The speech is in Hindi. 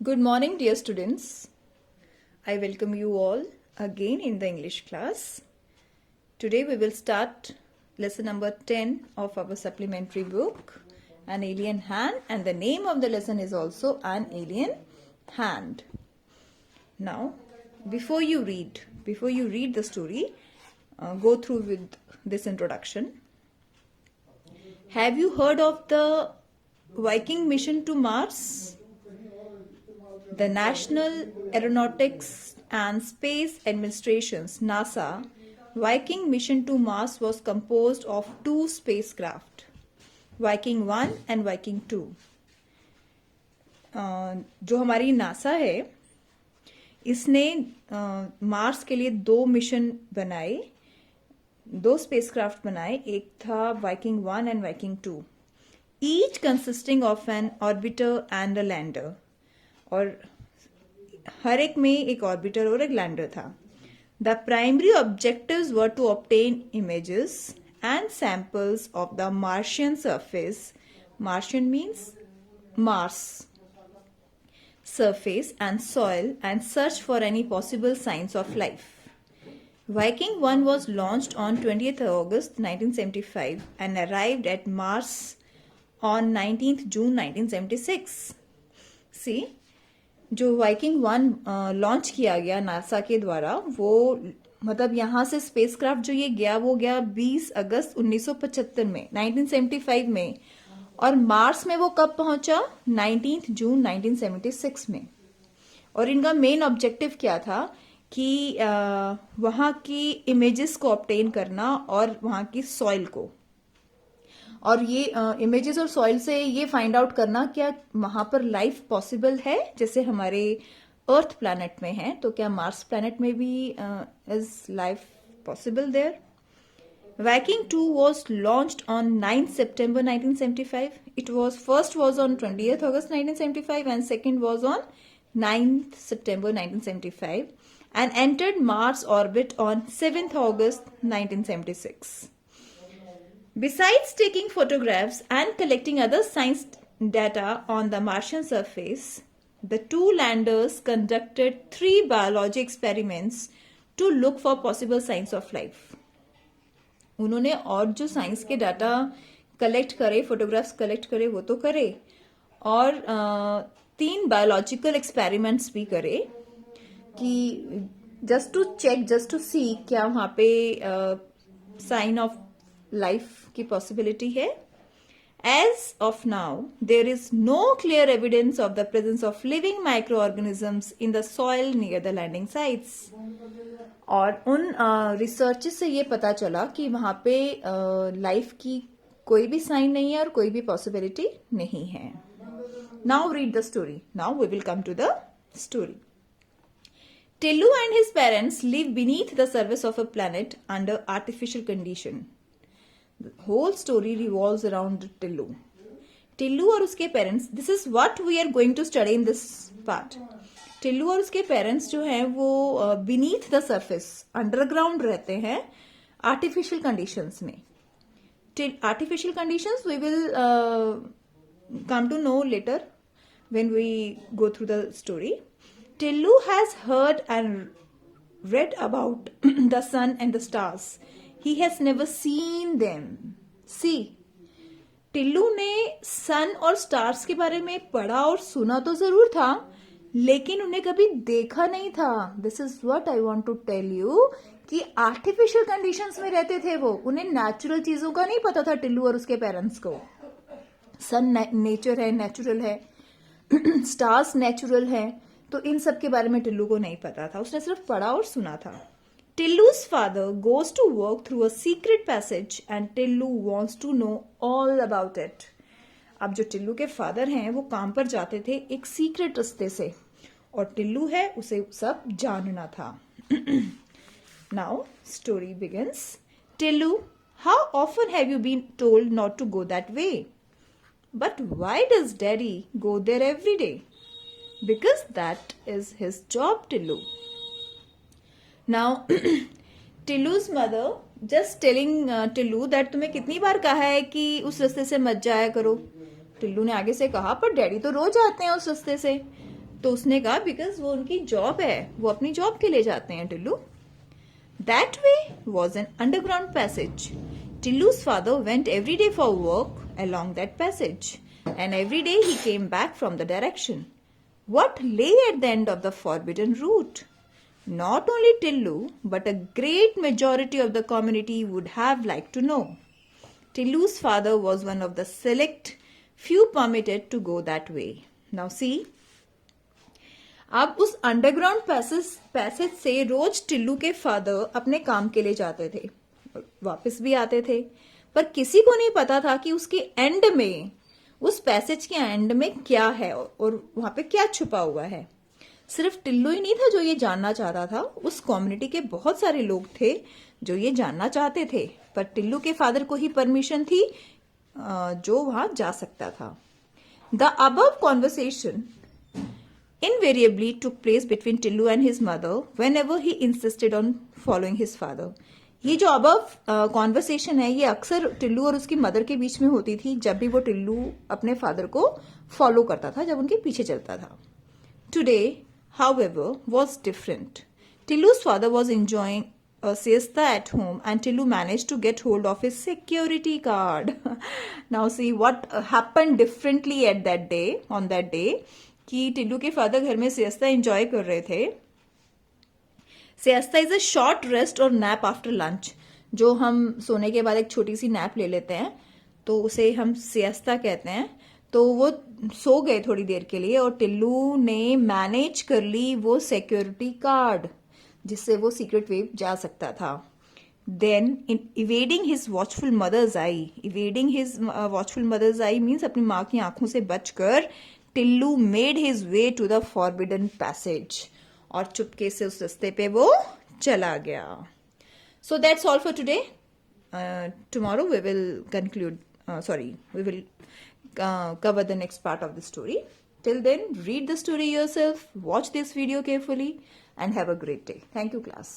Good morning, dear students. I welcome you all again in the English class. Today we will start lesson number 10 of our supplementary book, An Alien Hand, and the name of the lesson is also An Alien Hand. Now, before you read the story, go through with this introduction. Have you heard of the Viking mission to Mars? The National Aeronautics and Space Administration's NASA Viking mission to Mars was composed of two spacecraft, Viking 1 and Viking 2. जो हमारी नासा है इसने मार्स के लिए दो मिशन बनाए, दो स्पेसक्राफ्ट बनाए. एक था Viking 1 and Viking 2, each consisting of an orbiter and a lander. और हर एक में एक ऑर्बिटर और एक लैंडर था. The primary objectives were to obtain images and samples of the Martian surface. Martian means Mars surface and soil and search for any possible signs of life. Viking 1 was launched on 20th August 1975 and arrived at Mars on 19th June 1976. See, जो Viking 1 लॉन्च किया गया नासा के द्वारा, वो मतलब यहाँ से स्पेसक्राफ्ट जो ये गया वो गया 20 अगस्त 1975 में, 1975 में. और मार्स में वो कब पहुंचा? 19 जून 1976 में. और इनका मेन ऑब्जेक्टिव क्या था कि वहाँ की इमेजेस को ऑब्टेन करना और वहाँ की सॉइल को, और ये इमेजेस और सॉइल से ये फाइंड आउट करना क्या वहाँ पर लाइफ पॉसिबल है, जैसे हमारे अर्थ प्लैनेट में है, तो क्या मार्स प्लैनेट में भी is life possible there. Viking 2 was launched on 9th September 1975. It was first was on 20th August 1975 and second was on 9th September 1975 and entered Mars orbit on 7th August 1976. Besides taking photographs and collecting other science data on the Martian surface, the two landers conducted 3 biology experiments to look for possible signs of life. उन्होंने और जो साइंस के डाटा कलेक्ट करे, फोटोग्राफ्स कलेक्ट करे, वो तो करे, और 3 बायोलॉजिकल एक्सपेरिमेंट्स भी करे कि just to check, just to see क्या वहाँ पे साइन ऑफ लाइफ की पॉसिबिलिटी है. As of now there is no clear evidence of the presence of living microorganisms in the soil near the landing sites. और उन रिसर्चेस से ये पता चला कि वहाँ पे लाइफ की कोई भी साइन नहीं है और कोई भी पॉसिबिलिटी नहीं है. Now read the story. Now we will come to the story. Tillu and his parents live beneath the surface of a planet under artificial condition. The whole story revolves around Tillu. Tillu और उसके parents, this is what we are going to study in this part. Tillu और उसके पेरेंट्स जो हैं वो बीनीथ द सरफेस, अंडरग्राउंड रहते हैं आर्टिफिशियल कंडीशंस में. Artificial conditions we will come to know later when we go through the story. Tillu has heard and read about the sun and the stars. He has never seen them. See, Tillu ने सन और स्टार्स के बारे में पढ़ा और सुना तो जरूर था, लेकिन उन्हें कभी देखा नहीं था. This is what I want to tell you कि आर्टिफिशियल कंडीशंस में रहते थे वो. उन्हें नेचुरल चीजों का नहीं पता था टिल्लू और उसके पेरेंट्स को. सन नेचर है, नेचुरल है, स्टार्स नेचुरल है, तो इन सब के बारे में टिल्लू को नहीं पता था. उसने सिर्फ पढ़ा और सुना था. टिल्लू's father goes to work through a secret passage and Tillu wants to know all about it. अब जो टिल्लू के फादर हैं वो काम पर जाते थे एक सीक्रेट रास्ते से, और टिल्लू है उसे सब जानना था. Now story begins. Tillu, how often have you been told not to go that way? But why does daddy go there every day? Because that is his job, Tillu. Now टिल्लू's mother just telling Tillu that तुम्हें कितनी बार कहा है कि उस रास्ते से मत जाया करो. टिल्लू ने आगे से कहा, पर डैडी तो रोज आते हैं उस रास्ते से. तो उसने कहा बिकॉज वो उनकी जॉब है, वो अपनी जॉब के लिए जाते हैं Tillu. That way was an underground passage. Tillu's father went every day for work along that passage, and every day he came back from the direction. What lay at the end of the forbidden route? Not only Tillu, but a great majority of the community would have liked to know. Tillu's father was one of the select few permitted to go that way. Now see, अब उस अंडरग्राउंड पैसेज से रोज टिल्लू के फादर अपने काम के लिए जाते थे, वापस भी आते थे, पर किसी को नहीं पता था कि उसके एंड में, उस पैसेज के एंड में क्या है और वहां पे क्या छुपा हुआ है. सिर्फ टिल्लू ही नहीं था जो ये जानना चाहता था, उस कम्युनिटी के बहुत सारे लोग थे जो ये जानना चाहते थे, पर टिल्लू के फादर को ही परमिशन थी जो वहां जा सकता था. The above conversation invariably took place between Tillu and his mother whenever he insisted on following his father. ये जो अबव कॉन्वर्सेशन है ये अक्सर टिल्लू और उसकी मदर के बीच में होती थी जब भी वो टिल्लू अपने फादर को फॉलो करता था, जब उनके पीछे चलता था. Today, however, was different. Tillu's father was enjoying a siesta at home and Tillu managed to get hold of his security card. Now see what happened differently at that day, on that day. कि टिल्लू के फादर घर में सियस्ता एंजॉय कर रहे थे. सियस्ता इज अ शॉर्ट रेस्ट और नैप आफ्टर लंच. जो हम सोने के बाद एक छोटी सी नैप ले लेते हैं तो उसे हम सियस्ता कहते हैं. तो वो सो गए थोड़ी देर के लिए और टिल्लू ने मैनेज कर ली वो सिक्योरिटी कार्ड जिससे वो सीक्रेट वेव जा सकता था. Then in evading his watchful mother's eye, evading his watchful mother's eye means अपनी माँ की आंखों से बचकर Tillu made his way to the forbidden passage और चुपके से उस रास्ते पे वो चला गया. So that's all for today. Tomorrow we will conclude, we will cover the next part of the story. Till then, read the story yourself, watch this video carefully, and have a great day. Thank you, class.